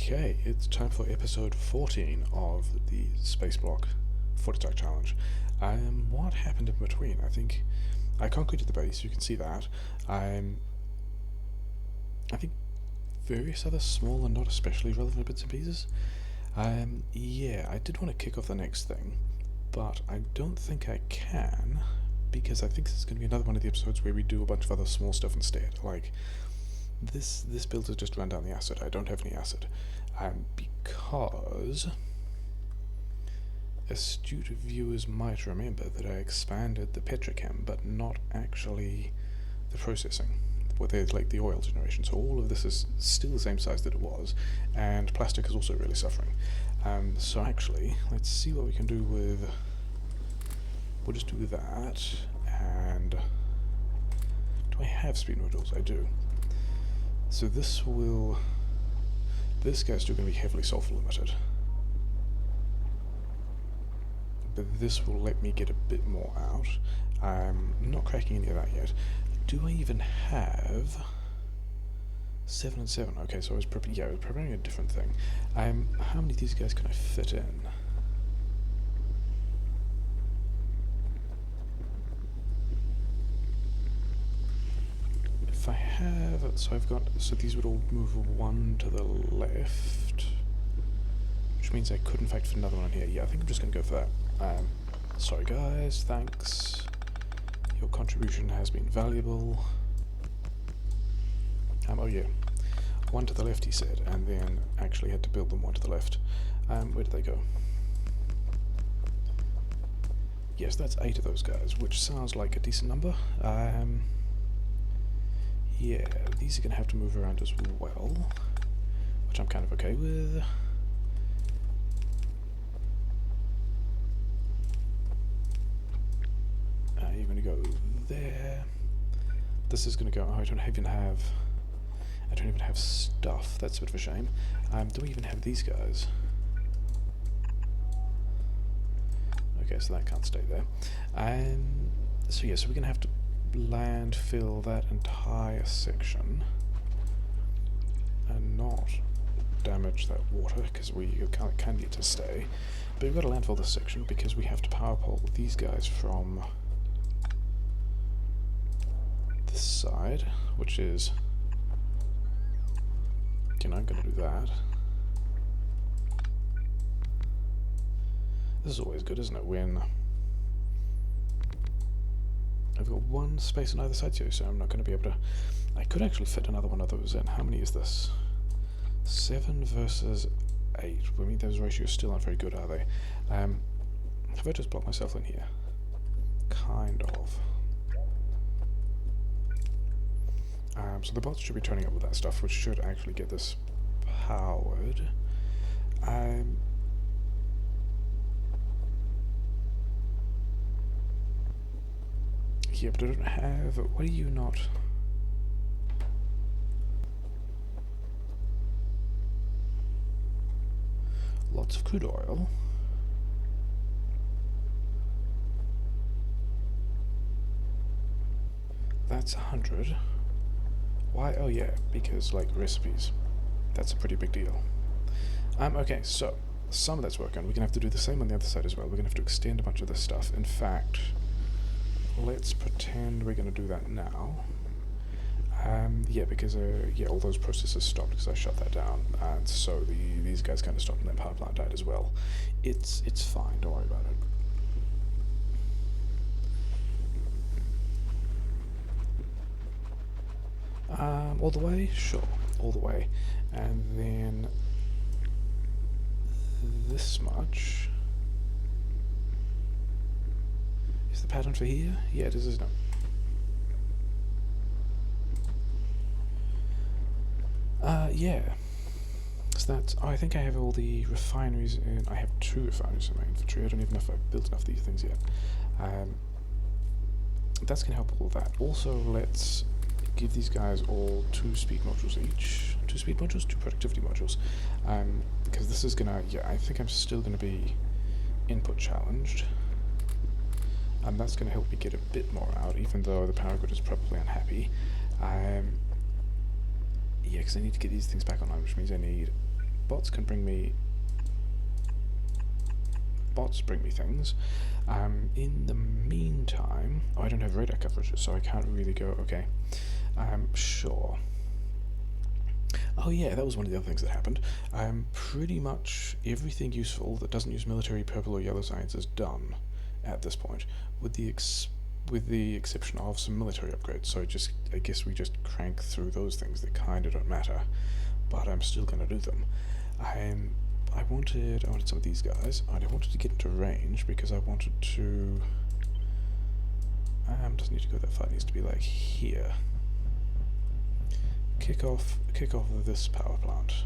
Okay, it's time for episode 14 of the Spaceblock 40 Stack Challenge. What happened in between? I think I concreted the base, you can see that. I think various other small and not especially relevant bits and pieces. Yeah, I did want to kick off the next thing, but I don't think I can, because I think this is going to be another one of the episodes where we do a bunch of other small stuff instead. Like, this build has just run down the acid. I don't have any acid. Because astute viewers might remember that I expanded the petrochem, but not actually the processing, where there's like the oil generation. So all of this is still the same size that it was, and plastic is also really suffering. So actually, let's see what we can do with. We'll just do that, and do I have speed modules? I do. So this guy's still going to be heavily sulfur limited, but this will let me get a bit more out. I'm not cracking any of that yet. Do I even have 7 and 7? Okay, so I was preparing a different thing. How many of these guys can I fit in? If I have, so these would all move one to the left, which means I could in fact fit another one in here. Yeah, I think I'm just going to go for that. Sorry guys, thanks. Your contribution has been valuable. Oh yeah, one to the left he said, and then actually had to build them one to the left. Where did they go? Yes, that's 8 of those guys, which sounds like a decent number. Yeah, these are going to have to move around as well, which I'm kind of okay with. You're going to go there. This is going to go. Oh, I don't even have stuff. That's a bit of a shame. Do we even have these guys? Okay, so that can't stay there. So yeah, so we're going to have to landfill that entire section and not damage that water, because we can get to stay, but we've got to landfill this section because we have to power pole these guys from this side, which is, you know, I'm going to do that. This is always good, isn't it, when I've got one space on either side here, so I'm not going to be able to. I could actually fit another one of those in. How many is this? 7 versus 8. I mean, those ratios still aren't very good, are they? Have I just blocked myself in here? Kind of. So the bots should be turning up with that stuff, which should actually get this powered. Yeah, but I don't have. What are you not? Lots of crude oil. That's 100. Why? Oh yeah, because like recipes. That's a pretty big deal. Okay, so some of that's working. We're gonna have to do the same on the other side as well. We're gonna have to extend a bunch of this stuff. In fact, let's pretend we're going to do that now. Yeah, because yeah, all those processes stopped because I shut that down, and so these guys kind of stopped and their power plant died as well. It's fine. Don't worry about it. All the way, sure, all the way, and then this much. Is the pattern for here? Yeah, it is, isn't it? Yeah. So that's. Oh, I think I have all the refineries in. I have 2 refineries in my inventory. I don't even know if I've built enough of these things yet. That's going to help all that. Also, let's give these guys all 2 speed modules each. 2 speed modules, 2 productivity modules. Because this is going to. Yeah, I think I'm still going to be input challenged. And that's going to help me get a bit more out, even though the power grid is probably unhappy. Yeah, because I need to get these things back online, which means I need bots can bring me... Bots bring me things. In the meantime... Oh, I don't have radar coverage, so I can't really go... Okay. Sure. Oh yeah, that was one of the other things that happened. Pretty much everything useful that doesn't use military purple or yellow science is done at this point, with the exception of some military upgrades. So I guess we just crank through those things that kind of don't matter, but I'm still going to do them. I wanted some of these guys, and I wanted to get into range because I wanted to... doesn't need to go that far, it needs to be like here. Kick off this power plant.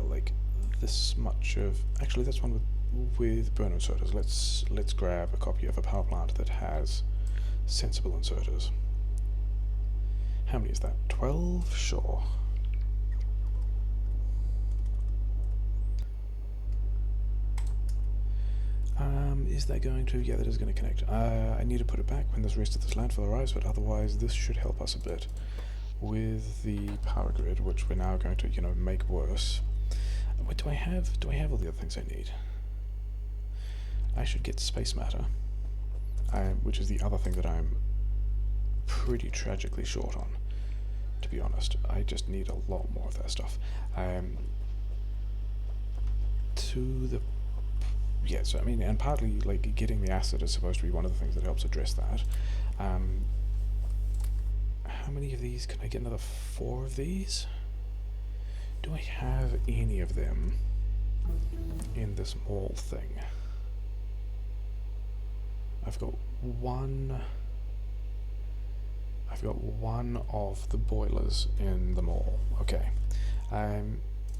Like this much of... Actually, that's one with burner inserters. Let's grab a copy of a power plant that has sensible inserters. How many is that? 12? Sure. Is that going to... Yeah, that is going to connect. I need to put it back when the rest of this landfill arrives, but otherwise this should help us a bit with the power grid, which we're now going to, you know, make worse. What do I have? Do I have all the other things I need? I should get space matter, which is the other thing that I'm pretty tragically short on, to be honest. I just need a lot more of that stuff. Yeah, so I mean, and partly, like, getting the acid is supposed to be one of the things that helps address that. How many of these? Can I get another 4 of these? Do I have any of them in this mall thing? I've got one of the boilers in the mall. Okay.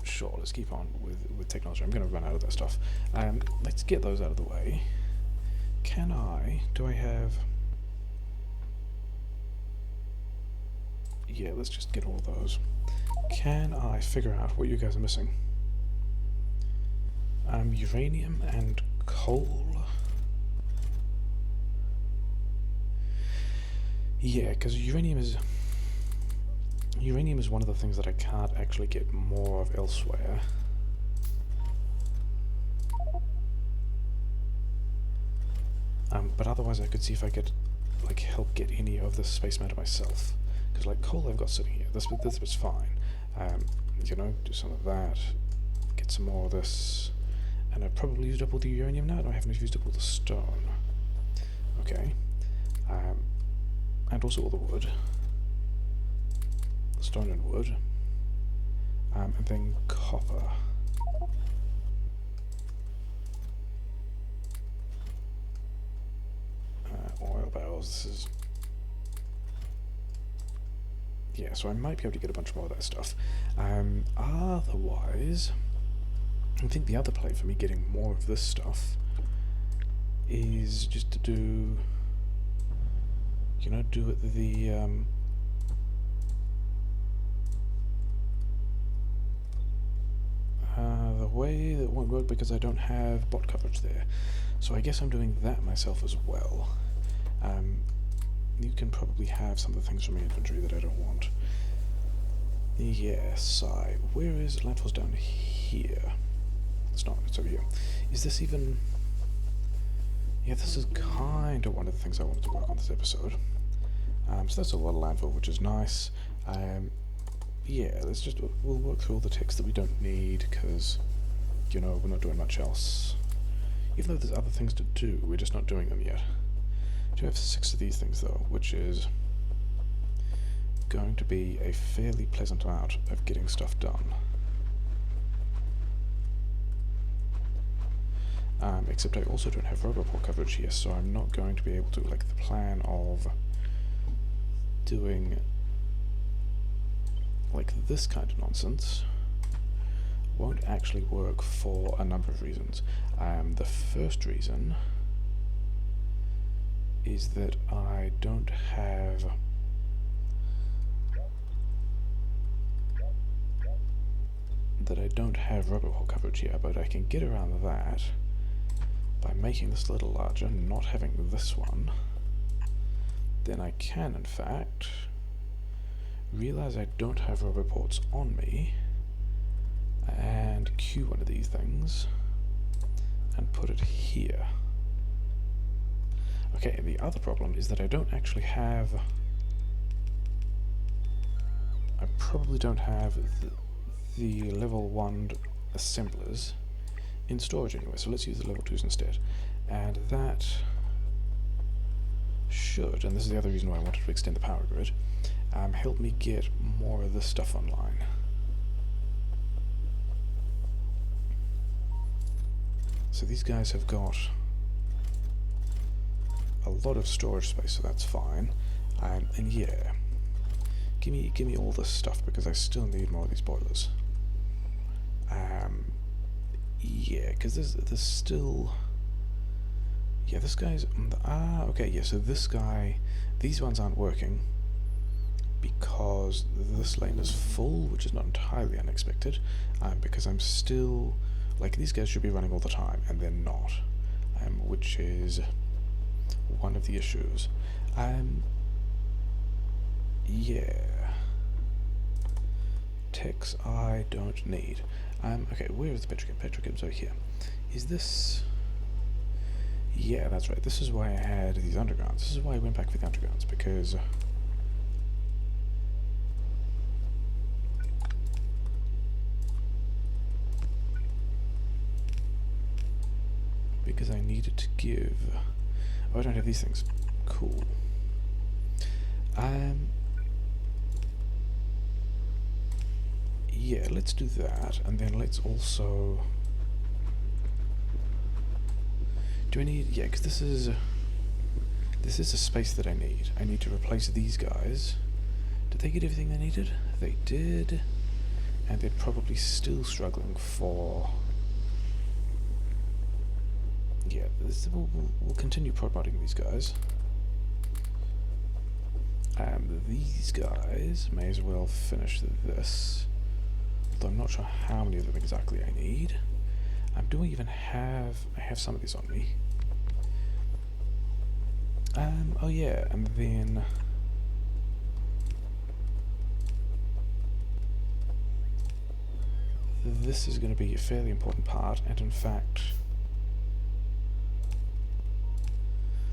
Sure, let's keep on with technology. I'm going to run out of that stuff. Let's get those out of the way. Do I have... Yeah, let's just get all of those. Can I figure out what you guys are missing? Uranium and coal. Yeah, because uranium is one of the things that I can't actually get more of elsewhere. But otherwise I could see if I could, like, help get any of the space matter myself. Because, like, coal I've got sitting here. This bit's fine. You know, do some of that. Get some more of this. And I've probably used up all the uranium now. No, I haven't used up all the stone. Okay. And also all the wood. Stone and wood. And then copper. Oil barrels. This is... Yeah, so I might be able to get a bunch more of that stuff. Otherwise, I think the other play for me getting more of this stuff is just to do, you know, do it the way that won't work because I don't have bot coverage there. So I guess I'm doing that myself as well. You can probably have some of the things from my inventory that I don't want. Yes, where is landfill's down here? It's not, it's over here. Is this even... Yeah, this is kind of one of the things I wanted to work on this episode. So that's a lot of landfill, which is nice. Yeah, we'll work through all the ticks that we don't need, because, you know, we're not doing much else. Even though there's other things to do, we're just not doing them yet. I do have 6 of these things, though, which is going to be a fairly pleasant amount of getting stuff done. Except I also don't have roboport coverage here, so I'm not going to be able to, like, the plan of doing, like, this kind of nonsense won't actually work for a number of reasons. The first reason is that I don't have roboport coverage here, but I can get around that by making this a little larger and not having this one. Then I can, in fact, realize I don't have roboports on me, and queue one of these things and put it here. Okay, the other problem is that I don't actually have... I probably don't have the level 1 assemblers in storage anyway, so let's use the level 2s instead. And that should, and this is the other reason why I wanted to extend the power grid, help me get more of this stuff online. So these guys have got a lot of storage space, so that's fine. And yeah, give me all this stuff because I still need more of these boilers. Yeah, because there's still... Yeah, this guy's... okay, yeah, so this guy... These ones aren't working because this lane is full, which is not entirely unexpected, because I'm still... Like, these guys should be running all the time, and they're not, which is one of the issues. Yeah. Techs I don't need. Okay, where is the petrochem? Petrochem's over here. Is this... Yeah, that's right. This is why I had these undergrounds. This is why I went back for the undergrounds, because... Because I needed to give... Oh, I don't have these things. Cool. Yeah, let's do that, and then let's also... Do I need... Yeah, because this is a space that I need. I need to replace these guys. Did they get everything they needed? They did. And they're probably still struggling for... Yeah, we'll continue promoting these guys. These guys may as well finish this. Although I'm not sure how many of them exactly I need. Do I even have... I have some of these on me. Oh yeah, and then... This is going to be a fairly important part, and in fact...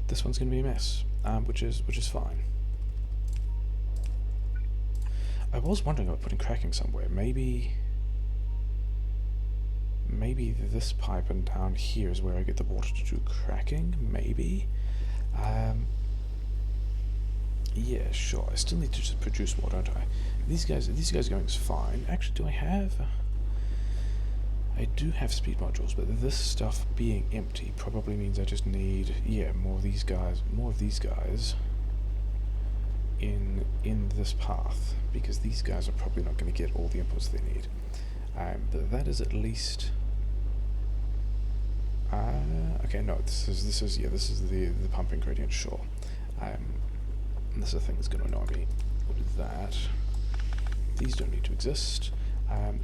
This one's going to be a mess, which is fine. I was wondering about putting cracking somewhere. Maybe this pipe and down here is where I get the water to do cracking. Maybe. Yeah, sure. I still need to just produce more, don't I? These guys going is fine. Actually, do I have? I do have speed modules, but this stuff being empty probably means I just need, yeah, more of these guys in this path, because these guys are probably not going to get all the inputs they need. But that is at least... okay, no, this is the pumping gradient, sure. And this is the thing that's going to annoy me. We'll do that. These don't need to exist.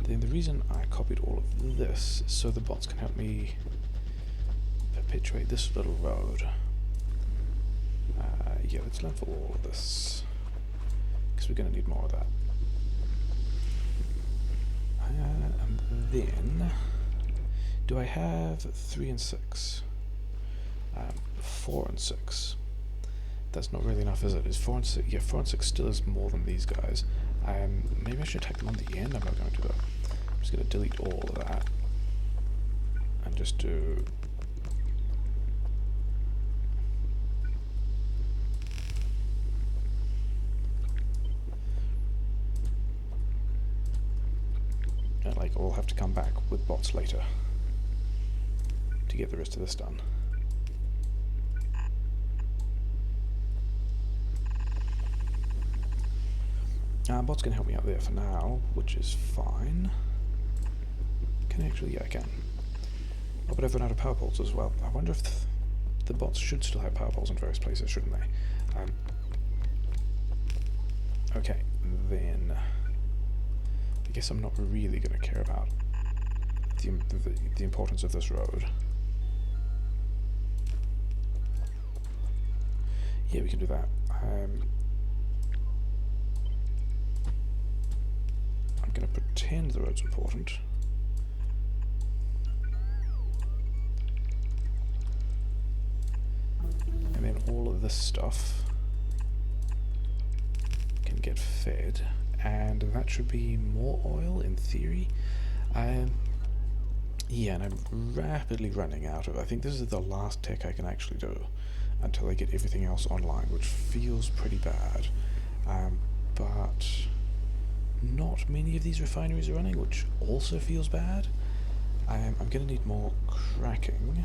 Then the reason I copied all of this is so the bots can help me perpetuate this little road. Yeah, let's learn for all of this, because we're going to need more of that. And then, do I have 3 and 6? 4 and 6. That's not really enough, is it? Is 4 and 6? Yeah, 4 and 6 still is more than these guys. Maybe I should attack them on the end. I'm not going to though. I'm just going to delete all of that and just do... And like, I'll have to come back with bots later to get the rest of this done. Bots can help me out there for now, which is fine. Can I actually? Yeah, I can. Oh, but I've run out of power poles as well. I wonder if the bots should still have power poles in various places, shouldn't they? Okay, then I guess I'm not really going to care about the importance of this road. Yeah, we can do that. going to pretend the road's important. And then all of this stuff can get fed, and that should be more oil in theory. Yeah, and I'm rapidly running out of. I think this is the last tech I can actually do until I get everything else online, which feels pretty bad. But not many of these refineries are running, which also feels bad. I'm going to need more cracking,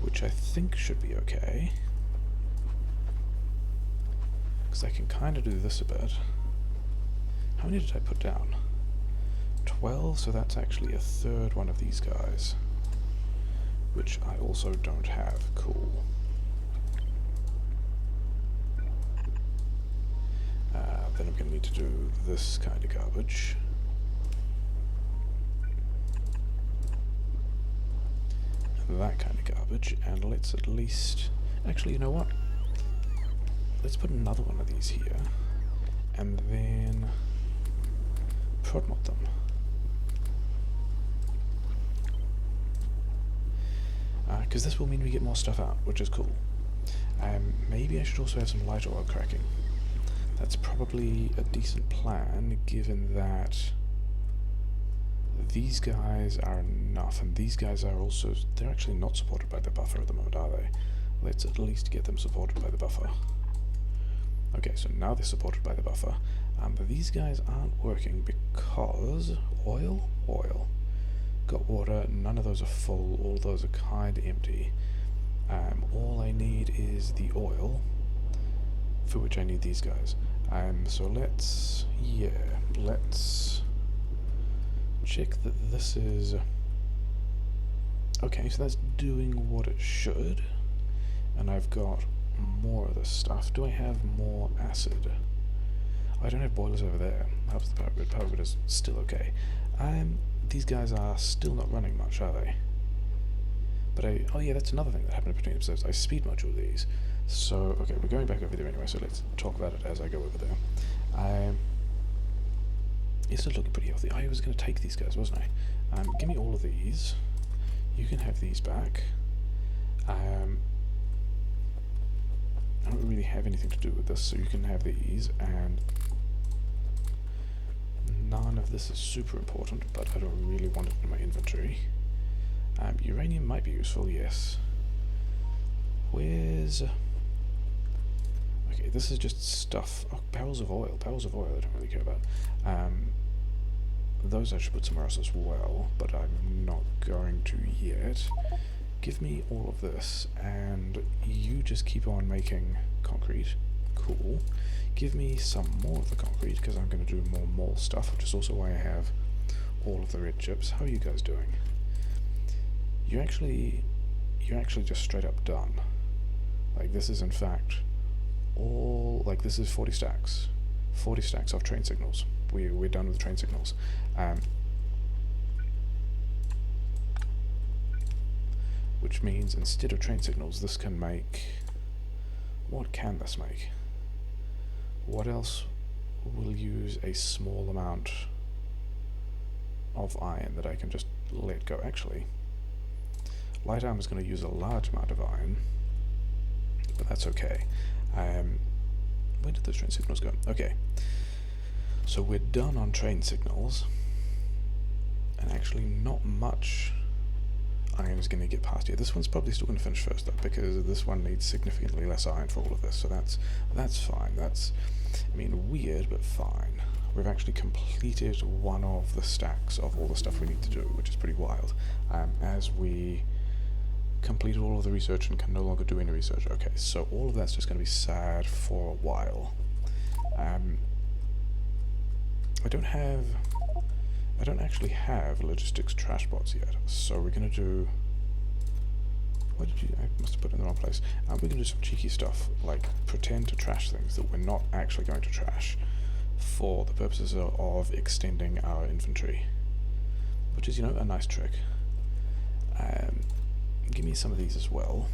which I think should be okay, because I can kind of do this a bit. How many did I put down? 12, so that's actually a third one of these guys, which I also don't have. Cool. Then I'm going to need to do this kind of garbage. And that kind of garbage, and let's at least... Actually, you know what? Let's put another one of these here, and then prod mod them. Because this will mean we get more stuff out, which is cool. Maybe I should also have some light oil cracking. That's probably a decent plan, given that these guys are enough, and these guys are also... They're actually not supported by the buffer at the moment, are they? Let's at least get them supported by the buffer. Okay, so now they're supported by the buffer. But these guys aren't working because... Oil? Oil. Got water, none of those are full, all those are kind of empty. All I need is the oil, for which I need these guys. So let's check that this is... Okay, so that's doing what it should, and I've got more of this stuff. Do I have more acid? I don't have boilers over there. How's the power grid? Power grid is still okay. These guys are still not running much, are they? But oh yeah, that's another thing that happened between episodes. I speed module these. So, okay, we're going back over there anyway, so let's talk about it as I go over there. It's still looking pretty healthy. I was going to take these guys, wasn't I? Give me all of these. You can have these back. I don't really have anything to do with this, so you can have these, and none of this is super important, but I don't really want it in my inventory. Uranium might be useful, yes. Where's... Okay, this is just stuff. Oh, barrels of oil. Barrels of oil I don't really care about. Those I should put somewhere else as well, but I'm not going to yet. Give me all of this, and you just keep on making concrete. Cool. Give me some more of the concrete, because I'm going to do more mole stuff, which is also why I have all of the red chips. How are you guys doing? You're actually just straight up done. Like, this is in fact all... Like, this is 40 stacks. 40 stacks of train signals. We're done with train signals. Which means instead of train signals, this can make... What can this make? What else will use a small amount of iron that I can just let go? Actually, light armor is going to use a large amount of iron, but that's okay. Where did those train signals go? Okay, so we're done on train signals, and actually not much iron is going to get past here. This one's probably still going to finish first though, because this one needs significantly less iron for all of this, so that's fine. That's, I mean, weird, but fine. We've actually completed one of the stacks of all the stuff we need to do, which is pretty wild. As we completed all of the research and can no longer do any research. Okay, so all of that's just going to be sad for a while. I don't actually have logistics trash bots yet, so we're going to do... What did you... I must have put it in the wrong place. We're going to do some cheeky stuff, like pretend to trash things that we're not actually going to trash for the purposes of extending our inventory, which is, you know, a nice trick. Give me some of these as well,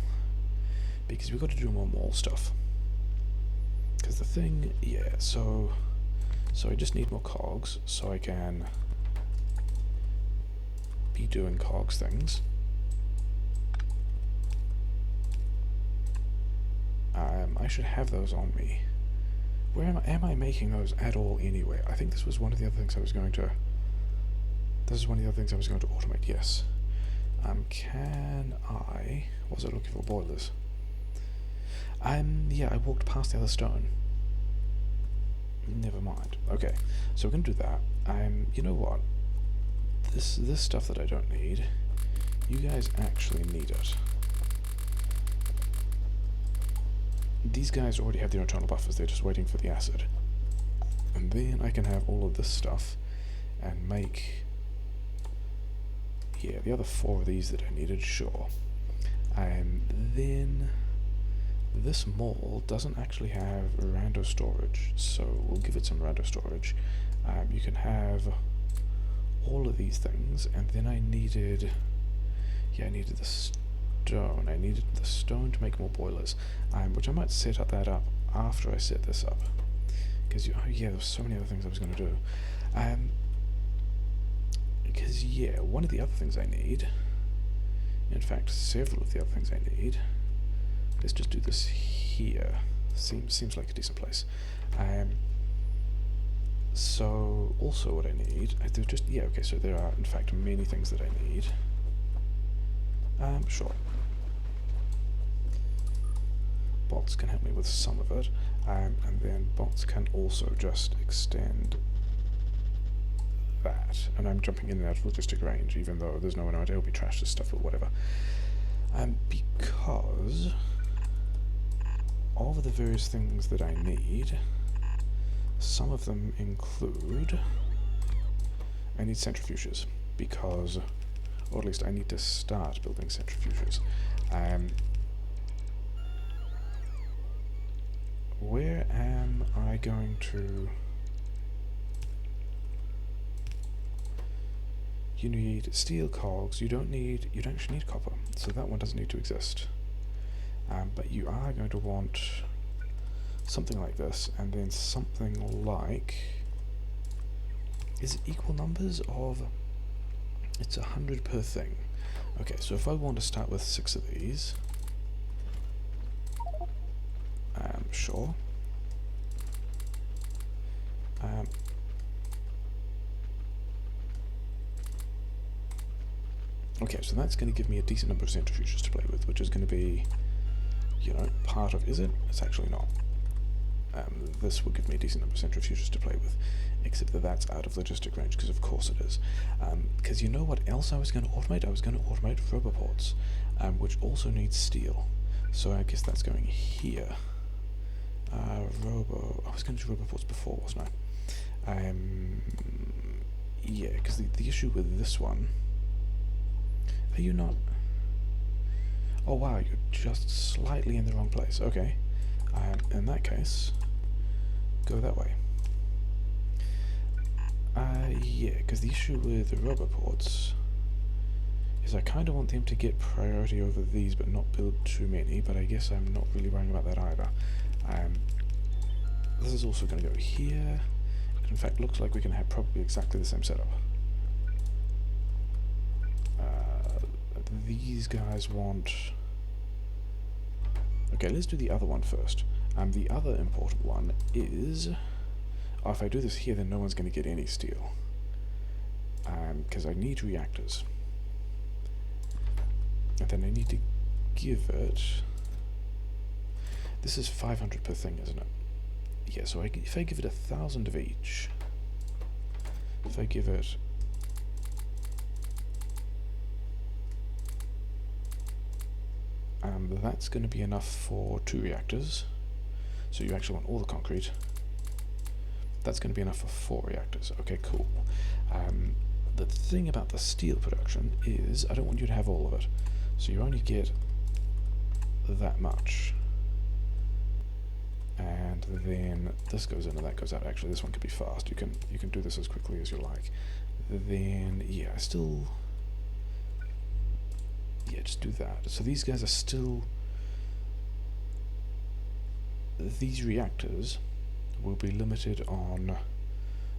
because we've got to do more mole stuff, because because the thing, yeah, so I just need more cogs so I can be doing cogs things. I should have those on me. Where am I making those at all anyway? I think this was one of the other things I was going to... This is one of the other things I was going to automate, yes. Can I... What was I looking for? Boilers. Yeah, I walked past the other stone. Never mind. Okay, so we're going to do that. You know what? This stuff that I don't need, you guys actually need it. These guys already have their internal buffers, they're just waiting for the acid. And then I can have all of this stuff and make... Yeah, the other 4 of these that I needed, sure. Then this mall doesn't actually have rando storage, so we'll give it some rando storage. You can have all of these things, and then I needed... Yeah, I needed the stone. I needed the stone to make more boilers, which I might set that up after I set this up. Because, oh yeah, there's so many other things I was going to do. Because, yeah, one of the other things I need, in fact, several of the other things I need, let's just do this here. Seems like a decent place. So, also what I need, so there are, in fact, many things that I need. Sure. Bots can help me with some of it, and then bots can also just extend that. And I'm jumping in and out of logistic range, even though there's no one around. It'll be trash, this stuff, or whatever. Because of the various things that I need, some of them include... I need centrifuges, because... Or at least I need to start building centrifuges. Where am I going to... You need steel cogs, you don't actually need copper, so that one doesn't need to exist. But you are going to want something like this, and then something like... Is it equal numbers of... It's 100 per thing. Okay, so if I want to start with 6 of these... sure. Okay, so that's going to give me a decent number of centrifuges to play with, which is going to be, you know, part of... Is it? It's actually not. This will give me a decent number of centrifuges to play with, except that that's out of logistic range, because of course it is. Because you know what else I was going to automate? I was going to automate roboports, which also needs steel. So I guess that's going here. I was going to do roboports before, wasn't I? Yeah, because the issue with this one... Are you not... Oh wow, you're just slightly in the wrong place. Okay. In that case, go that way. Yeah, because the issue with the roboports is I kind of want them to get priority over these, but not build too many, but I guess I'm not really worrying about that either. This is also going to go here. It in fact looks like we can have probably exactly the same setup. These guys want... Okay, let's do the other one first. The other important one is... Oh, if I do this here, then no one's going to get any steel. Because I need reactors. And then I need to give it... This is 500 per thing, isn't it? Yeah, so if I give it 1,000 of each... If I give it... that's going to be enough for 2 reactors. So you actually want all the concrete. That's going to be enough for 4 reactors. Okay, cool. The thing about the steel production is I don't want you to have all of it. So you only get that much. And then this goes in and that goes out. Actually, this one could be fast. You can do this as quickly as you like. Then, yeah, yeah, just do that. So these guys are still... these reactors will be limited on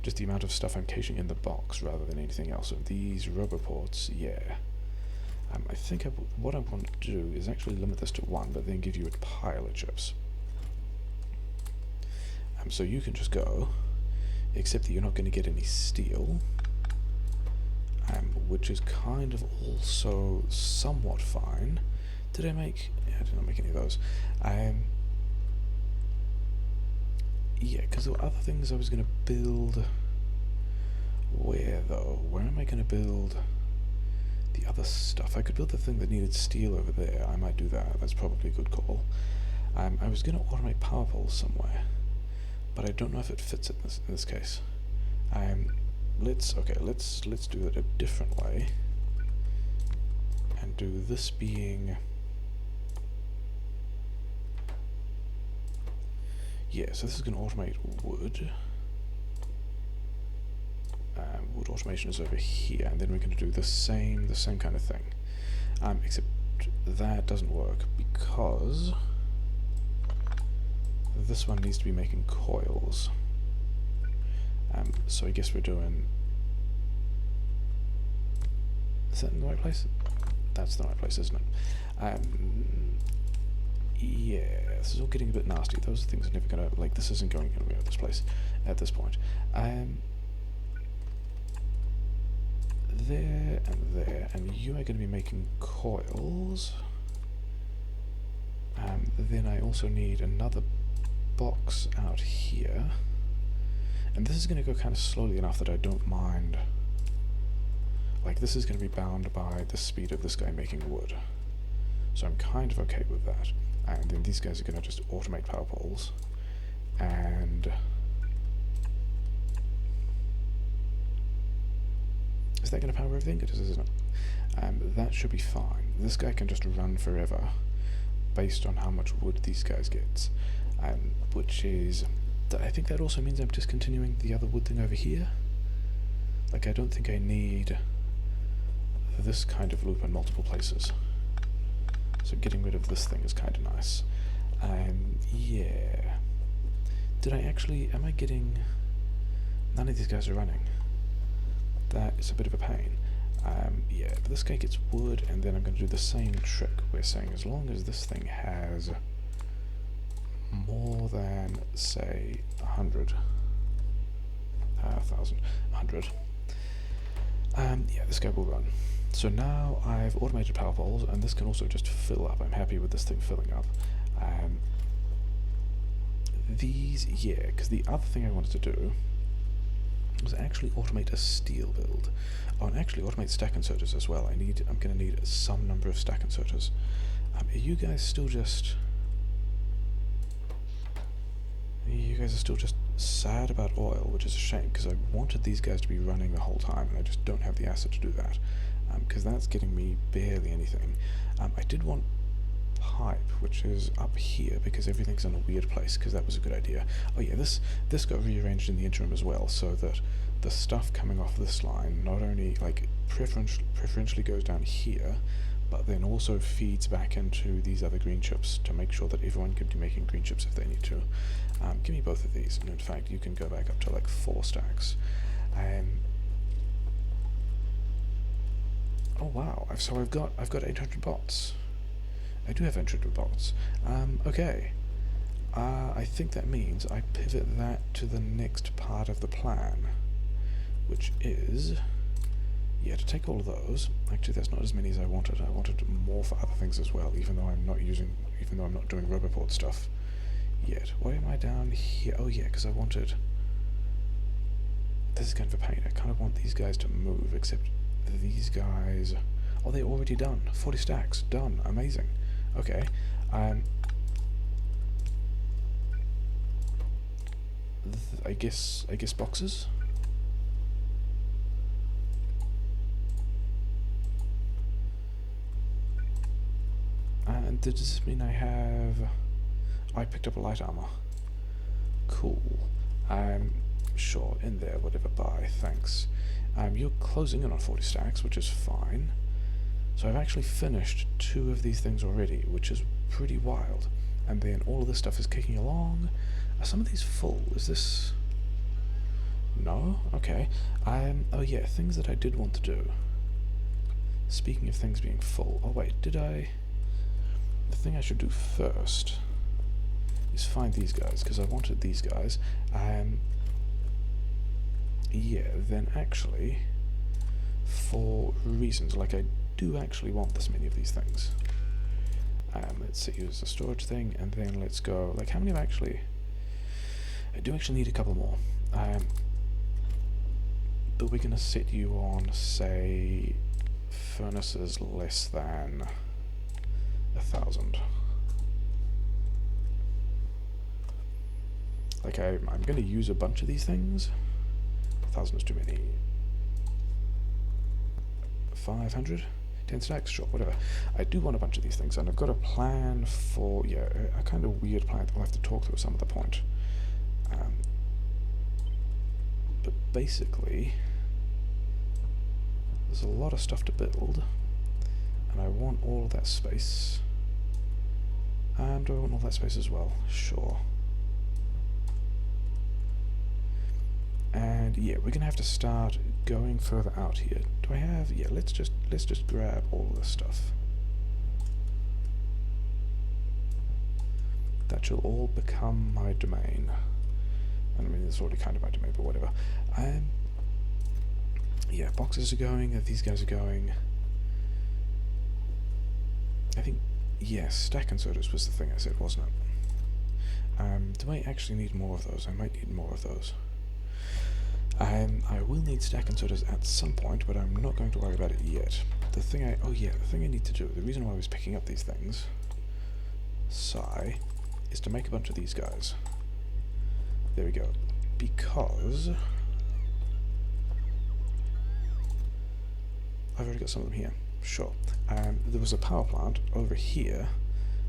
just the amount of stuff I'm caching in the box rather than anything else. So these roboports, yeah. I think what I want to do is actually limit this to 1, but then give you a pile of chips. So you can just go, except that you're not going to get any steel, which is kind of also somewhat fine. Did I make... Yeah, I did not make any of those. Yeah, because there were other things I was going to build. Where, though? Where am I going to build the other stuff? I could build the thing that needed steel over there. I might do that. That's probably a good call. I was going to automate power poles somewhere, but I don't know if it fits in this case. Let's do it a different way, and do this being... Yeah, so this is going to automate wood. Wood automation is over here, and then we're going to do the same kind of thing. Except that doesn't work because this one needs to be making coils. So I guess we're doing... Is that in the right place? That's the right place, isn't it? Yeah, this is all getting a bit nasty. Those things are never gonna, like, this isn't going anywhere at this place, at this point. There and there, and you are going to be making coils. Then I also need another box out here. And this is going to go kind of slowly enough that I don't mind. Like, this is going to be bound by the speed of this guy making wood. So I'm kind of okay with that. And then these guys are going to just automate power poles. And... is that going to power everything? It is, isn't it? That should be fine. This guy can just run forever based on how much wood these guys get. Which is... I think that also means I'm discontinuing the other wood thing over here. Like, I don't think I need this kind of loop in multiple places. So getting rid of this thing is kind of nice. Yeah. Did I actually... am I getting... none of these guys are running. That is a bit of a pain. Yeah, but this guy gets wood, and then I'm going to do the same trick. We're saying as long as this thing has more than, say, 100, 1,000, 100, yeah, this guy will run. So now I've automated power poles, and this can also just fill up. I'm happy with this thing filling up. These, yeah, because the other thing I wanted to do was actually automate a steel build. Oh, and actually automate stack inserters as well. I'm going to need some number of stack inserters. Are you guys still just... you guys are still just sad about oil, which is a shame, because I wanted these guys to be running the whole time, and I just don't have the asset to do that, because that's getting me barely anything. I did want pipe, which is up here, because everything's in a weird place, because that was a good idea. Oh yeah, this got rearranged in the interim as well, so that the stuff coming off this line not only, like, preferentially goes down here, but then also feeds back into these other green chips to make sure that everyone can be making green chips if they need to. Give me both of these, and in fact you can go back up to like 4 stacks. Oh wow, so I've got 800 bots. I do have 800 bots. Okay. I think that means I pivot that to the next part of the plan, which is, yeah, to take all of those. Actually, that's not as many as I wanted. I wanted more for other things as well, even though I'm not doing Roboport stuff yet. Why am I down here? Oh yeah, because I wanted... this is kind of a pain. I kind of want these guys to move, except these guys... oh, they're already done. 40 stacks. Done. Amazing. Okay. I guess boxes? And does this mean I picked up a light armor? Cool. Sure, in there, whatever, bye, thanks. You're closing in on 40 stacks, which is fine. So I've actually finished 2 of these things already, which is pretty wild. and then all of this stuff is kicking along. Are some of these full? Is this... No? Okay. Oh yeah, things that I did want to do. Speaking of things being full... Oh wait, did I... The thing I should do first is find these guys, because I wanted these guys. Yeah, then actually, for reasons, like I do actually want this many of these things. Let's see, use the storage thing, and then let's go, like how many have actually... I do actually need a couple more. But we're going to set you on, say, furnaces less than 1,000. Like I'm going to use a bunch of these things. 1,000 is too many. 500? 10 stacks? Sure, whatever. I do want a bunch of these things, and I've got a plan for, yeah, a kind of weird plan that we'll have to talk through at some other point. But basically, there's a lot of stuff to build, and I want all of that space. And do I want all that space as well? Sure. And yeah, we're gonna have to start going further out here. Do I have? Yeah, let's just grab all of this stuff. That shall all become my domain. And I mean, it's already kind of my domain, but whatever. Yeah, boxes are going. These guys are going. I think, yeah, stack inserters was the thing I said, wasn't it? Do I actually need more of those? I might need more of those. I will need stack inserters at some point, but I'm not going to worry about it yet. The thing I need to do, the reason why I was picking up these things, is to make a bunch of these guys. There we go. Because I've already got some of them here. Sure. There was a power plant over here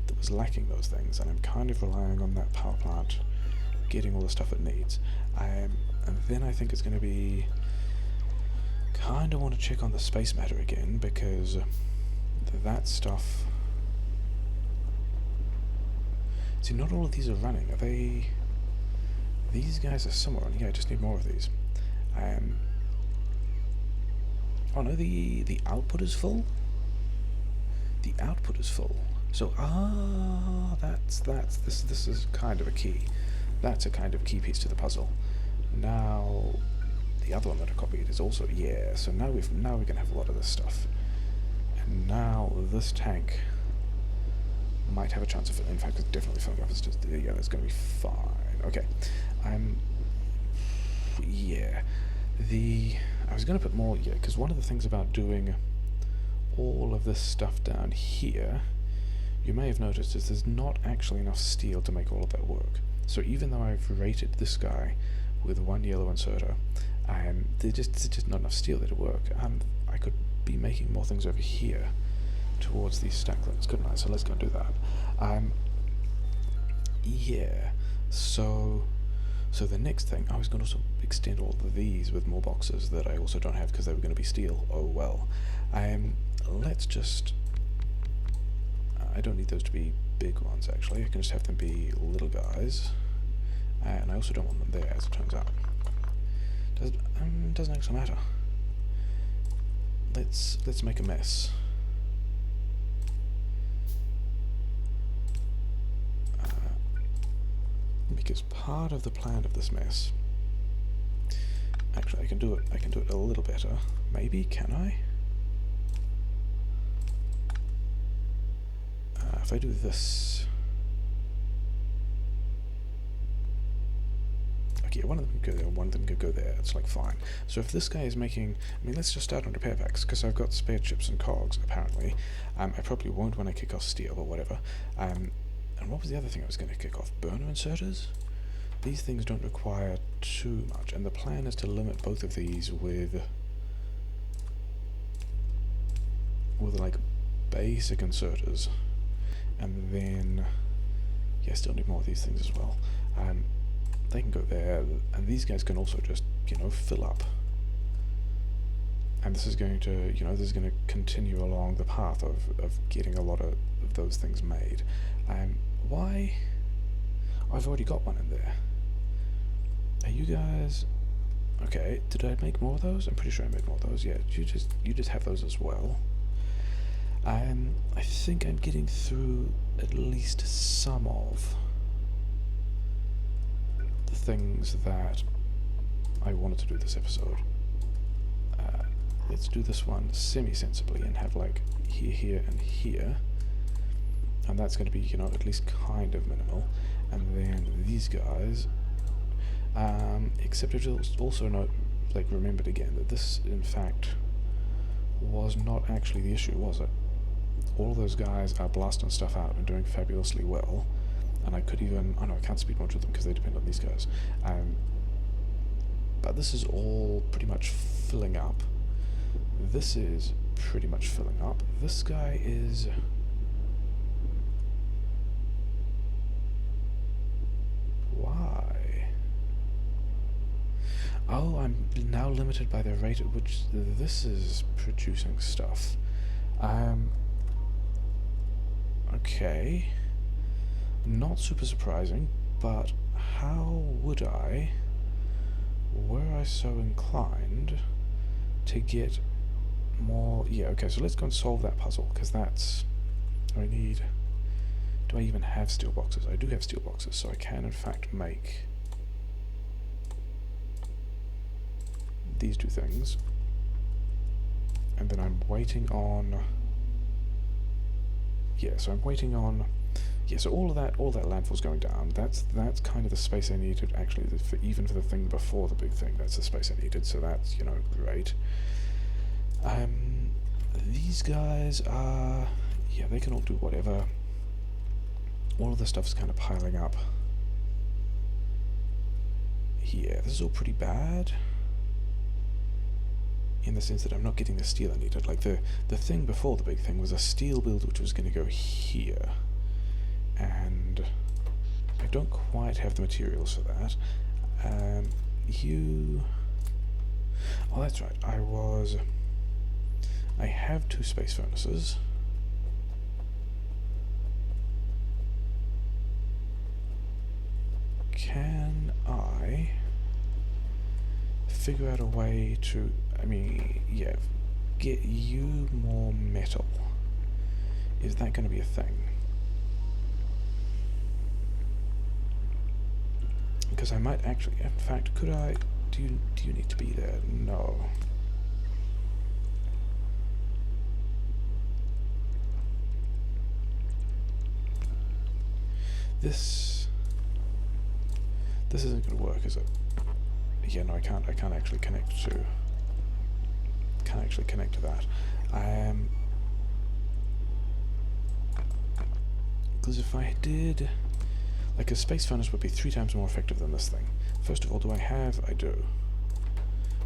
that was lacking those things, and I'm kind of relying on that power plant getting all the stuff it needs. And then I think it's going to be... kind of want to check on the space matter again, because that stuff... See, not all of these are running. Are they... These guys are somewhere on. Yeah, I just need more of these. Oh no, the output is full? The output is full. So, this is kind of a key. That's a kind of key piece to the puzzle. Now, the other one that I copied is also, yeah, so now we're gonna have a lot of this stuff. And now this tank might have a chance of, in fact, it's definitely filling up. It's just, yeah, that's gonna be fine. Okay. Yeah. I was gonna put more, yeah, because one of the things about doing all of this stuff down here, you may have noticed, is there's not actually enough steel to make all of that work. So even though I've rated this guy with one yellow inserter, there's just not enough steel there to work. I could be making more things over here towards these stack limits, couldn't I? So let's go and do that. Yeah. So the next thing, I was going to also extend all of these with more boxes that I also don't have because they were going to be steel. Oh well. Let's just... I don't need those to be big ones, actually. I can just have them be little guys. And I also don't want them there, as it turns out. Doesn't actually matter. Let's make a mess. Because part of the plan of this mess... Actually, I can do it a little better. Maybe, can I? If I do this... Okay, one of them can go there, one of them can go there, it's like fine. So if this guy is making... I mean, let's just start on repair packs, because I've got spare chips and cogs, apparently. I probably won't when I kick off steel, or whatever. And what was the other thing I was going to kick off? Burner inserters? These things don't require too much, and the plan is to limit both of these with like basic inserters, and then yeah, still need more of these things as well. They can go there, and these guys can also just, you know, fill up. And this is going to, you know, this is going to continue along the path of getting a lot of those things made. Why? I've already got one in there. Are you guys... Okay, did I make more of those? I'm pretty sure I made more of those. Yeah, you just have those as well. I think I'm getting through at least some of the things that I wanted to do this episode. Let's do this one semi-sensibly and have like here, here, and here. And that's going to be, you know, at least kind of minimal. And then these guys... except I just also note, like, remembered again that this, in fact, was not actually the issue, was it? All those guys are blasting stuff out and doing fabulously well, and I could even... Oh no, I can't speed much with them because they depend on these guys. But this is all pretty much filling up. This is pretty much filling up. This guy is... Why? Oh, I'm now limited by the rate at which this is producing stuff. Okay. Not super surprising, but how would I, were I so inclined, to get more... Yeah, okay, so let's go and solve that puzzle, because that's... I need... Do I even have steel boxes? I do have steel boxes, so I can in fact make these two things. And then I'm waiting on... Yeah, so I'm waiting on... Yeah, so all that landfall's going down. That's kind of the space I needed, actually, even for the thing before the big thing. That's the space I needed, so that's, you know, great. These guys are... Yeah, they can all do whatever. All of the stuff's kind of piling up here. This is all pretty bad, in the sense that I'm not getting the steel I needed. Like, the thing before the big thing was a steel build which was going to go here. And I don't quite have the materials for that. You... Oh, that's right. I have 2 space furnaces. Can I figure out a way to... I mean, yeah, get you more metal? Is that going to be a thing? Because I might actually... In fact, could I... Do you need to be there? No. This isn't going to work, is it? Yeah, no, I can't actually connect to... Can't actually connect to that. Because if I did... Like, a space furnace would be 3 times more effective than this thing. First of all, do I have... I do.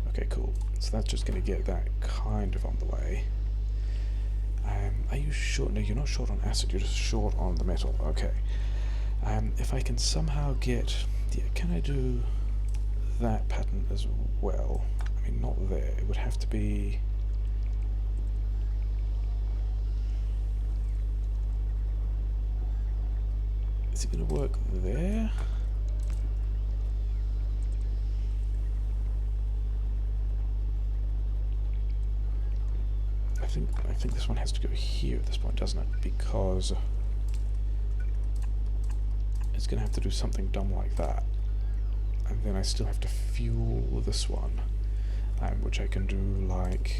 Okay, cool. So that's just going to get that kind of on the way. Are you short? No, you're not short on acid, you're just short on the metal. Okay. If I can somehow get... Yeah, can I do that pattern as well? I mean, not there. It would have to be... Is it going to work there? I think this one has to go here at this point, doesn't it? Because it's going to have to do something dumb like that. And then I still have to fuel this one, which I can do like...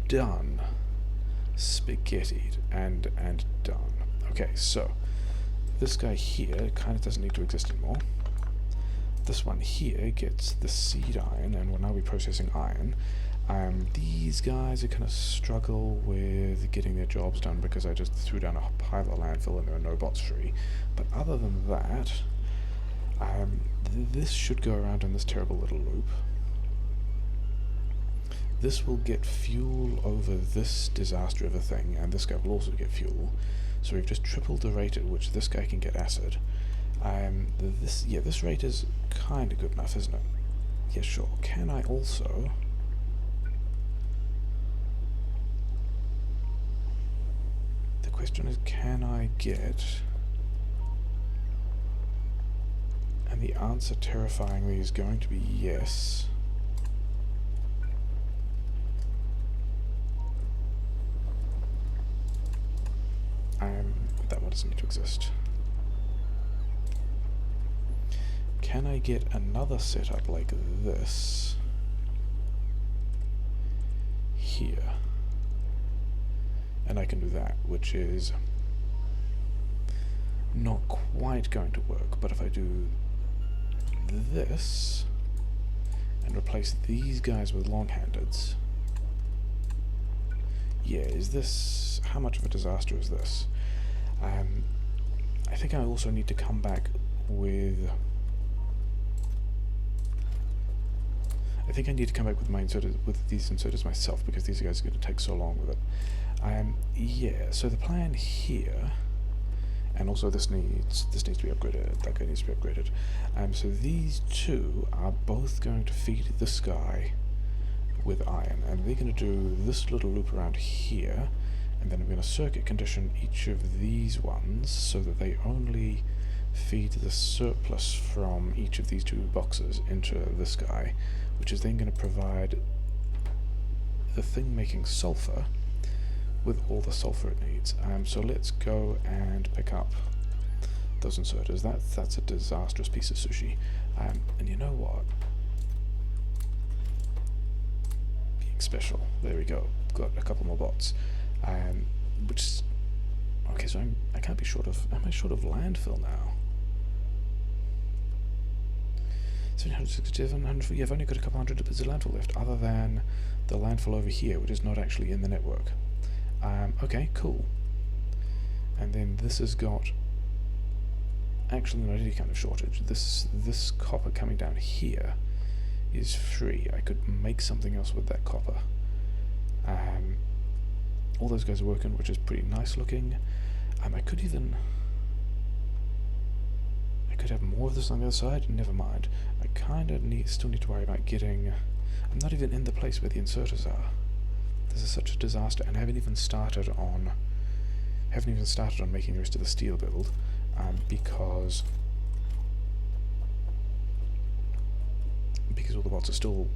Done. Spaghettied and done. Okay, so this guy here kind of doesn't need to exist anymore. This one here gets the seed iron, and we'll now be processing iron. These guys are going to struggle with getting their jobs done because I just threw down a pile of landfill and there are no bots free. But other than that, this should go around in this terrible little loop. This will get fuel over this disaster of a thing, and this guy will also get fuel. So we've just tripled the rate at which this guy can get acid. This rate is kind of good enough, isn't it? Yeah, sure. Can I also... question is, can I get... And the answer, terrifyingly, is going to be yes. That one doesn't need to exist. Can I get another setup like this here? And I can do that, which is not quite going to work, but if I do this and replace these guys with long-handeds, yeah, is this... how much of a disaster is this? I think I also need to come back with... I think I need to come back with my inserters, with these inserters myself, because these guys are going to take so long with it. Yeah, so the plan here, and also this needs to be upgraded, that guy needs to be upgraded. So these two are both going to feed this guy with iron, and they're going to do this little loop around here, and then I'm going to circuit condition each of these ones so that they only feed the surplus from each of these two boxes into this guy, which is then going to provide the thing making sulfur with all the sulfur it needs. So let's go and pick up those inserters. That's a disastrous piece of sushi. And you know what? Being special. There we go. Got a couple more bots. Which is... okay, so I can't be short of... am I short of landfill now? 767, 100, yeah, I've only got a couple hundred bits of landfill left, other than the landfill over here, which is not actually in the network. Okay, cool. And then this has got actually not any kind of shortage. This copper coming down here is free. I could make something else with that copper. All those guys are working, which is pretty nice looking. I could have more of this on the other side. Never mind. I kind of still need to worry about getting... I'm not even in the place where the inserters are. This is such a disaster, and I haven't even started on making the rest of the steel build, because all the bots are still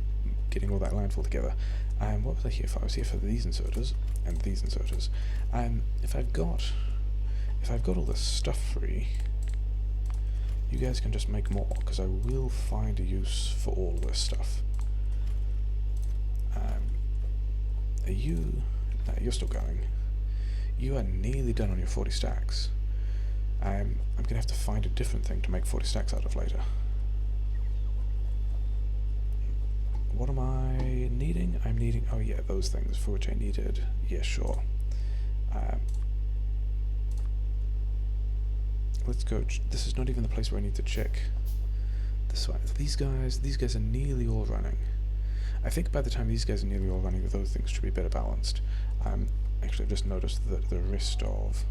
getting all that landfill together. What was I here for? I was here for these inserters and these inserters. If I've got all this stuff free, you guys can just make more, because I will find a use for all this stuff. Are you... no, you're still going. You are nearly done on your 40 stacks. I'm going to have to find a different thing to make 40 stacks out of later. What am I needing? I'm needing... oh yeah, those things for which I needed... yeah, sure. Let's go... this is not even the place where I need to check this one. These guys are nearly all running. I think by the time these guys are nearly all running, those things should be better balanced. Actually, I've just noticed that the rest of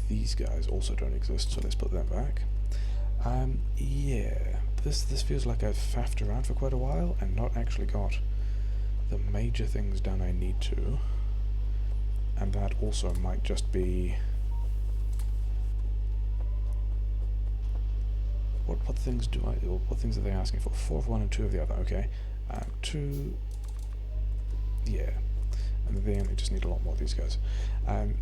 these guys also don't exist, so let's put them back. Yeah, this feels like I've faffed around for quite a while and not actually got the major things done I need to. And that also might just be... what things do I... what things are they asking for? 4 of one and 2 of the other, okay. 2... yeah. And they only just need a lot more of these guys.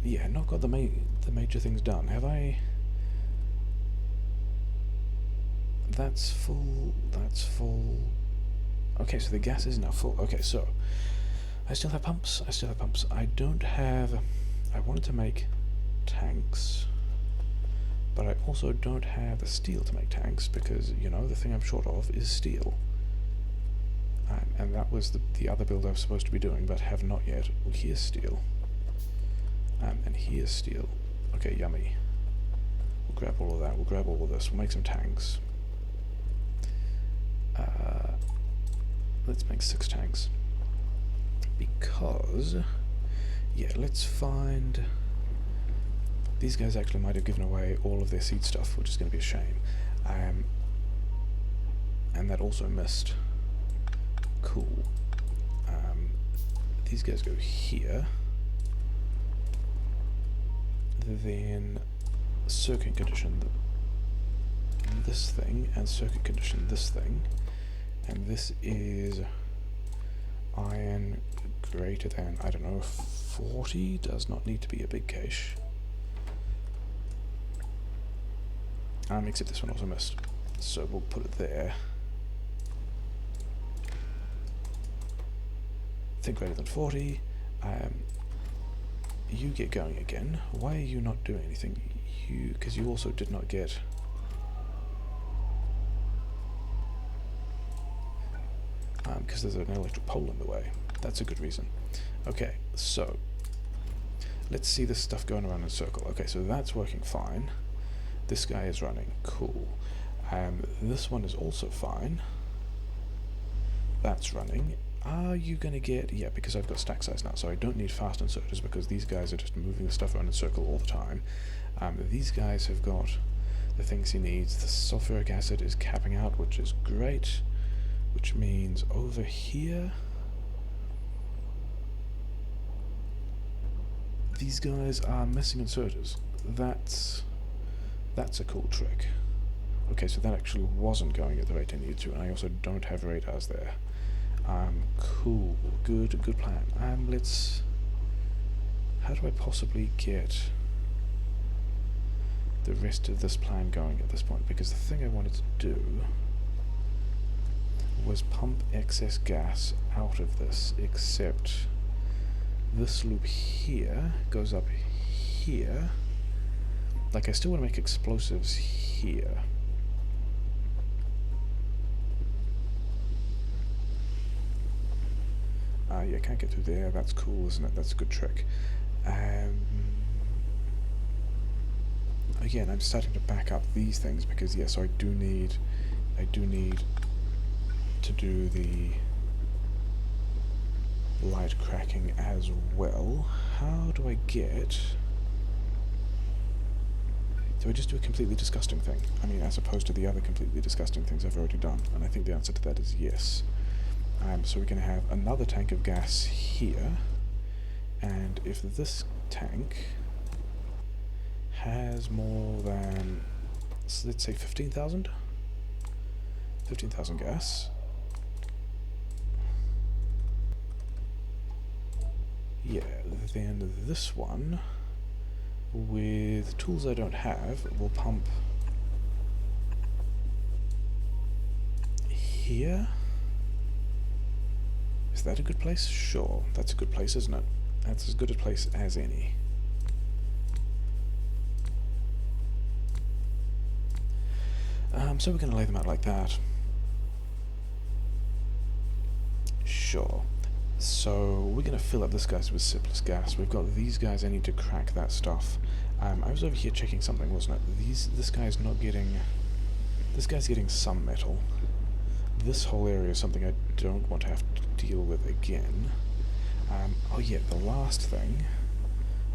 Yeah, not got the major things done. Have I... that's full, that's full... okay, so the gas is now full. Okay, so... I still have pumps, I don't have... I wanted to make tanks, but I also don't have the steel to make tanks, because, you know, the thing I'm short of is steel. And that was the other build I was supposed to be doing, but have not yet. Well, here's steel. And here's steel. Okay, yummy. We'll grab all of that, we'll grab all of this, we'll make some tanks. Let's make 6 tanks. Because... yeah, let's find... these guys actually might have given away all of their seed stuff, which is going to be a shame. And that also missed... cool. These guys go here. then circuit condition this thing, and circuit condition this thing, and this is iron greater than, I don't know, 40, does not need to be a big cache. Except this one also missed, so we'll put it there. Think greater than 40. You get going again. Why are you not doing anything? Because you also did not get... because there's an electric pole in the way. That's a good reason. Okay, so let's see this stuff going around in a circle. Okay, so that's working fine. This guy is running. Cool. This one is also fine. That's running. Are you going to get... yeah, because I've got stack size now, so I don't need fast inserters because these guys are just moving the stuff around in a circle all the time. These guys have got the things he needs. The sulfuric acid is capping out, which is great, which means over here these guys are missing inserters. That's a cool trick. Okay, so that actually wasn't going at the rate I needed to, and I also don't have radars there. Cool, good plan. How do I possibly get the rest of this plan going at this point? Because the thing I wanted to do was pump excess gas out of this, except this loop here goes up here. Like, I still want to make explosives here. Yeah, can't get through there. That's cool, isn't it? That's a good trick. Again, I'm starting to back up these things because yes, I do need to do the light cracking as well. How do I get... do I just do a completely disgusting thing? I mean, as opposed to the other completely disgusting things I've already done. And I think the answer to that is yes. So we're going to have another tank of gas here, and if this tank has more than, so let's say 15,000 gas, yeah, then this one, with tools I don't have, will pump here. Is that a good place? Sure, that's a good place, isn't it? That's as good a place as any. So we're going to lay them out like that. Sure. So we're going to fill up this guy with surplus gas. We've got these guys. I need to crack that stuff. I was over here checking something, wasn't it? This guy's not getting... this guy's getting some metal. This whole area is something I don't want to have to deal with again. Oh yeah, the last thing,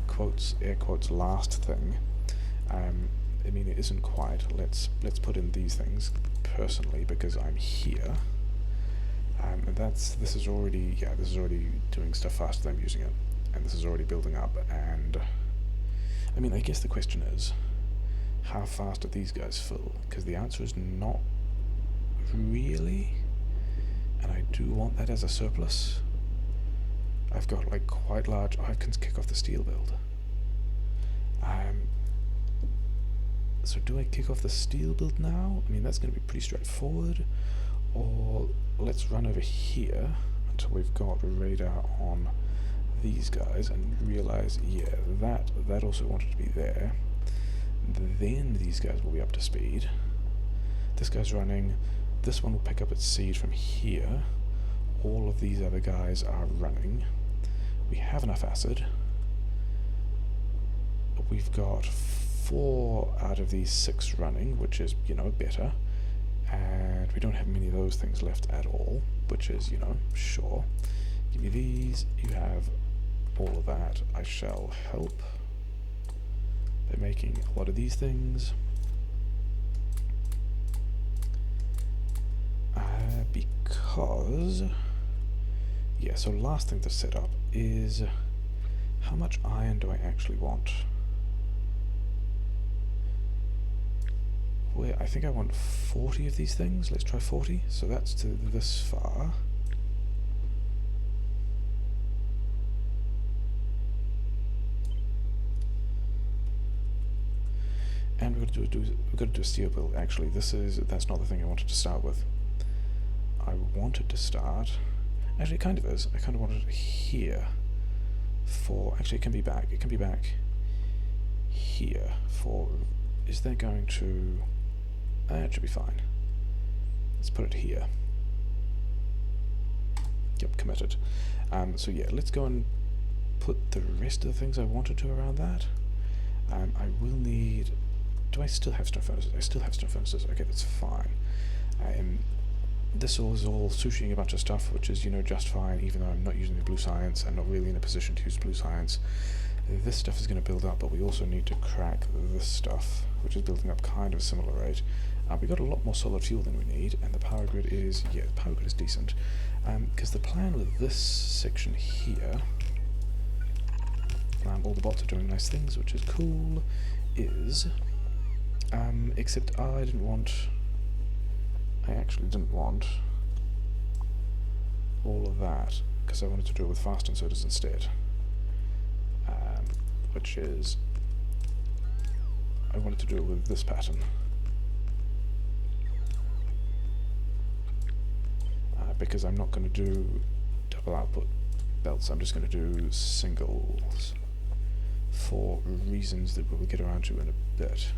quotes, air quotes, last thing, I mean, it isn't quite, let's put in these things, personally, because I'm here, and this is already doing stuff faster than I'm using it, and this is already building up, and, I mean, I guess the question is, how fast do these guys fill? Because the answer is not really, and I do want that as a surplus. I've got like quite large... oh, I can kick off the steel build. So do I kick off the steel build now? I mean, that's going to be pretty straightforward. Or let's run over here until we've got radar on these guys and realize, yeah, that also wanted to be there. Then these guys will be up to speed. This guy's running. This one will pick up its seed from here. All of these other guys are running. We have enough acid. We've got 4 out of these 6 running, which is, you know, better. And we don't have many of those things left at all, which is, you know, sure. Give me these. You have all of that. I shall help by making a lot of these things. Because, yeah, so last thing to set up is how much iron do I actually want? where I think I want 40 of these things. Let's try 40. So that's to this far. And we've got to do a steel build. Actually, that's not the thing I wanted to start with. I wanted to start. Actually, it kind of is. I kind of wanted it here. Actually, it can be back. It can be back here. Is that going to? It should be fine. Let's put it here. Yep, committed. So yeah, let's go and put the rest of the things I wanted to around that. I will need. Do I still have stone furnaces? I still have stone furnaces. Okay, that's fine. This is all sushiing a bunch of stuff, which is, just fine, even though I'm not using the blue science. I'm not really in a position to use blue science. This stuff is going to build up, but we also need to crack this stuff, which is building up kind of a similar rate. We got a lot more solid fuel than we need, and the power grid is, the power grid is decent. Because the plan with this section here, all the bots are doing nice things, which is cool, is... except I actually didn't want all of that, because I wanted to do it with fast inserters instead. Which is, I wanted to do it with this pattern. Because I'm not going to do double output belts, I'm just going to do singles for reasons that we'll get around to in a bit.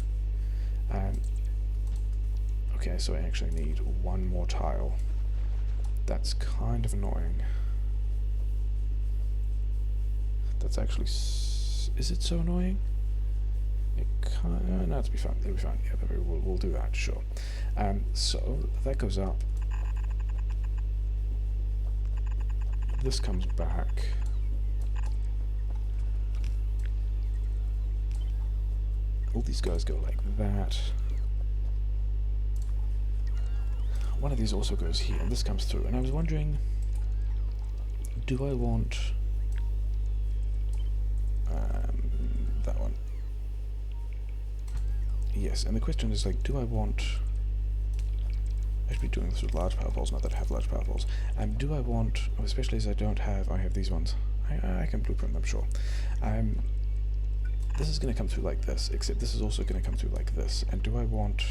Okay, so I actually need one more tile. That's kind of annoying. That's actually... is it so annoying? It can't... no, it'll be fine. It'll be fine. Yeah, we'll do that, sure. So, that goes up. This comes back. All these guys go like that. One of these also goes here, and this comes through. And I was wondering, do I want that one? Yes, and the question is, like, do I want... I should be doing this with large power poles, not that I have large power poles. Do I want, especially as I have these ones. I can blueprint them, sure. This is going to come through like this, except this is also going to come through like this. And do I want,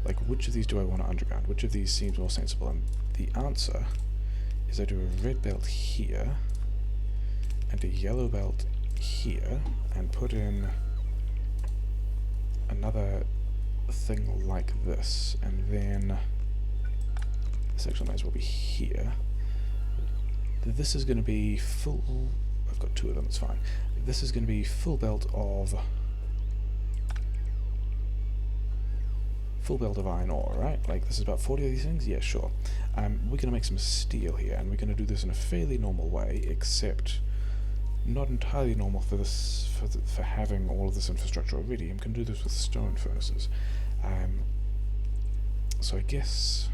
like, which of these do I want to underground? Which of these seems more sensible? And the answer is I do a red belt here, and a yellow belt here, and put in another thing like this, and then this actually might as well be here. This is going to be full... I've got two of them, it's fine. This is going to be full belt of iron ore, right? Like, this is about 40 of these things? Yeah, sure. We're going to make some steel here, and we're going to do this in a fairly normal way, except not entirely normal for this, for having all of this infrastructure already. I'm going to do this with stone furnaces. So I guess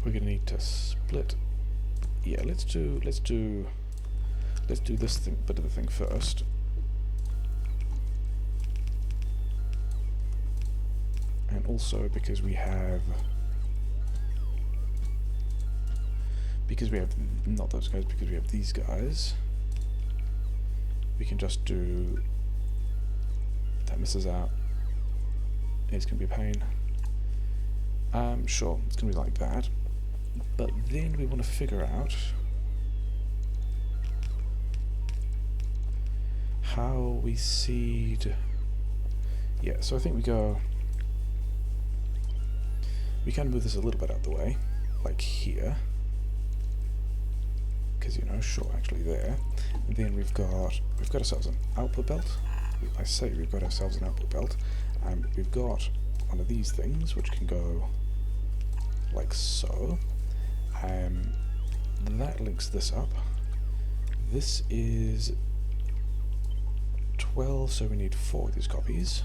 we're going to need to split. Yeah, let's do this bit of the thing first. And also because we have not those guys, because we have these guys, we can just do that. Misses out. It's gonna be a pain. Sure, it's gonna be like that. But then we want to figure out how we seed. Yeah, so I think we kind of move this a little bit out the way, like here, because sure, actually there. And then we've got ourselves an output belt. I say we've got ourselves an output belt. We've got one of these things which can go like so. That links this up. This is 12, so we need 4 of these copies.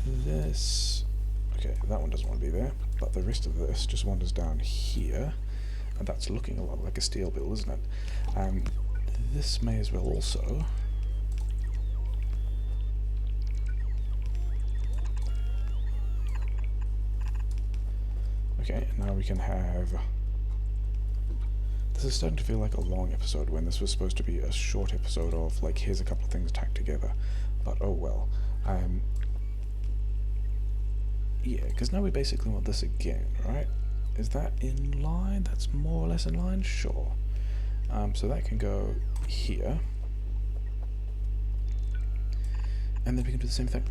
This... okay, that one doesn't want to be there, but the rest of this just wanders down here, and that's looking a lot like a steel build, isn't it? this may as well also. Okay, now we can have... This is starting to feel like a long episode when this was supposed to be a short episode of, like, here's a couple of things tacked together. But oh well. Yeah, because now we basically want this again, right? Is that in line? That's more or less in line? Sure. So that can go here. And then we can do the same thing.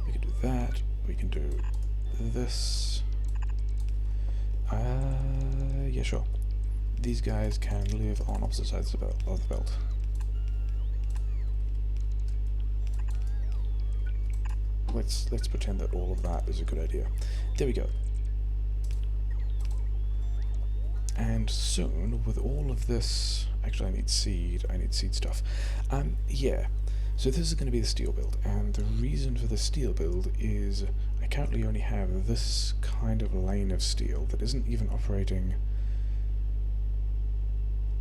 We can do that. We can do this. Yeah, sure. These guys can live on opposite sides of the belt. Let's pretend that all of that is a good idea. There we go. And soon, with all of this... Actually, I need seed stuff. Yeah. So this is going to be the steel build, and the reason for the steel build is I currently only have this kind of lane of steel that isn't even operating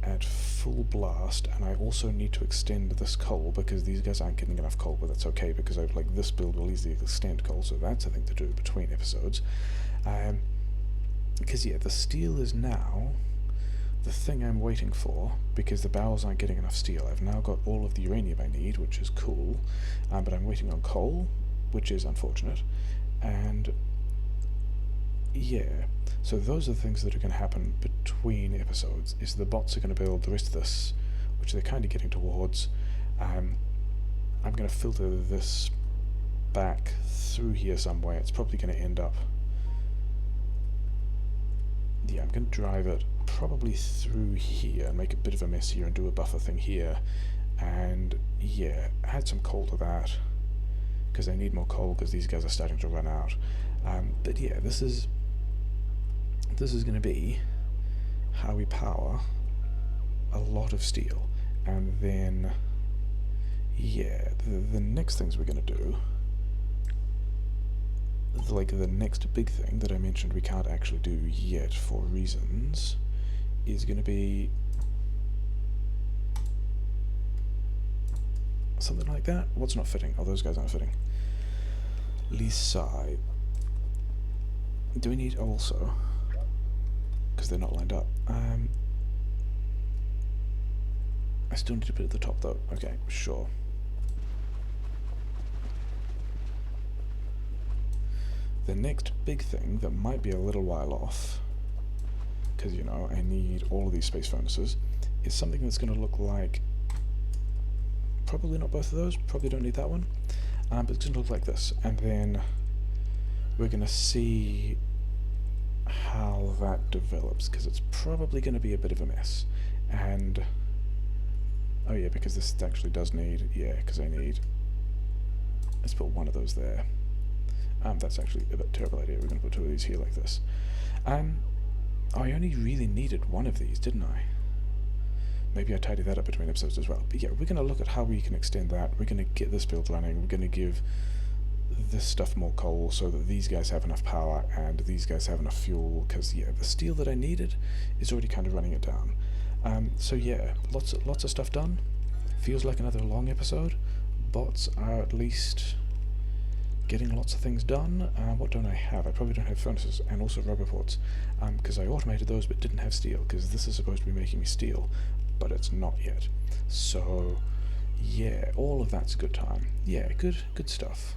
at full blast, and I also need to extend this coal because these guys aren't getting enough coal, but that's okay because I've, like, this build will easily extend coal, so that's a thing to do between episodes. Because yeah, the steel is now the thing I'm waiting for because the barrels aren't getting enough steel. I've now got all of the uranium I need, which is cool, but I'm waiting on coal, which is unfortunate, and yeah, so those are the things that are going to happen between episodes, is the bots are going to build the rest of this, which they're kind of getting towards. I'm going to filter this back through here somewhere. It's probably going to end up... Yeah, I'm going to drive it probably through here, make a bit of a mess here and do a buffer thing here, and yeah, add some coal to that, because I need more coal because these guys are starting to run out. But yeah, this is going to be how we power a lot of steel, and then yeah, the next things we're going to do, like the next big thing that I mentioned we can't actually do yet for reasons, is going to be something like that. What's not fitting? Oh, those guys aren't fitting. Lisai. Do we need also? Because they're not lined up. I still need to put it at the top though. Okay, sure. The next big thing that might be a little while off, because, you know, I need all of these space furnaces, is something that's going to look like... Probably not both of those, probably don't need that one, but it's going to look like this, and then we're going to see how that develops, because it's probably going to be a bit of a mess. And... oh yeah, because this actually does need... yeah, because I need... let's put one of those there. That's actually a bit terrible idea. We're going to put two of these here like this. I only really needed one of these, didn't I? Maybe I tidied that up between episodes as well. But yeah, we're going to look at how we can extend that. We're going to get this build running. We're going to give this stuff more coal so that these guys have enough power and these guys have enough fuel. Because yeah, the steel that I needed is already kind of running it down. So yeah, lots of stuff done. Feels like another long episode. Bots are at least... getting lots of things done. What don't I have? I probably don't have furnaces and also rubber ports, because I automated those but didn't have steel, because this is supposed to be making me steel, but it's not yet. So yeah, all of that's a good time. Yeah, good stuff.